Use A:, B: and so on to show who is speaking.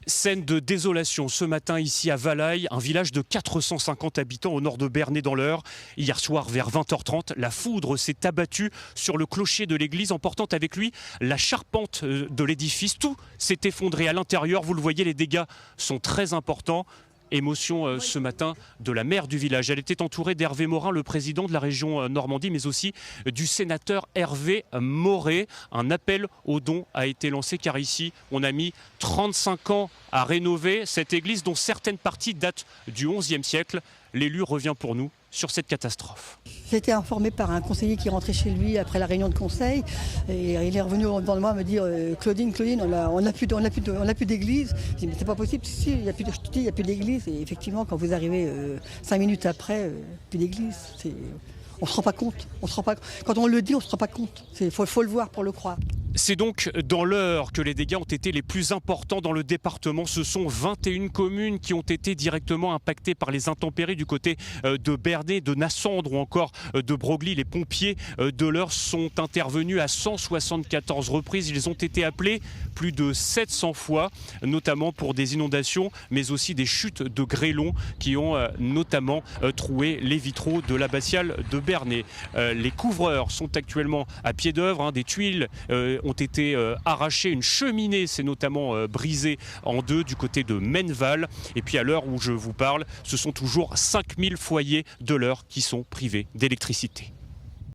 A: Scène de désolation ce matin ici à Valailles, un village de 450 habitants au nord de Bernay dans l'Eure. Hier soir vers 20h30, la foudre s'est abattue sur le clocher de l'église, emportant avec lui la charpente de l'édifice. Tout s'est effondré à l'intérieur, vous le voyez, les dégâts sont très importants. Émotion ce matin de la maire du village. Elle était entourée d'Hervé Morin, le président de la région Normandie, mais aussi du sénateur Hervé Maurey. Un appel aux dons a été lancé car ici, on a mis 35 ans à rénover cette église dont certaines parties datent du XIe siècle. L'élu revient pour nous sur cette catastrophe.
B: J'ai été informé par un conseiller qui rentrait chez lui après la réunion de conseil et il est revenu devant moi me dire Claudine, on n'a plus d'église. Je dis mais c'est pas possible, si, il n'y a plus d'église. Et effectivement, quand vous arrivez 5 minutes après, plus d'église. On ne se rend pas compte. Quand on le dit, on ne se rend pas compte. Il faut le voir pour le croire.
A: C'est donc dans l'Eure que les dégâts ont été les plus importants dans le département. Ce sont 21 communes qui ont été directement impactées par les intempéries du côté de Bernay, de Nassandre ou encore de Broglie. Les pompiers de l'Eure sont intervenus à 174 reprises. Ils ont été appelés plus de 700 fois, notamment pour des inondations, mais aussi des chutes de grêlons qui ont notamment troué les vitraux de l'abbatiale de Bernay. Les couvreurs sont actuellement à pied d'œuvre. Des tuiles ont été arrachées. Une cheminée s'est notamment brisée en deux du côté de Menneval. Et puis à l'heure où je vous parle, ce sont toujours 5000 foyers de l'Eure qui sont privés d'électricité.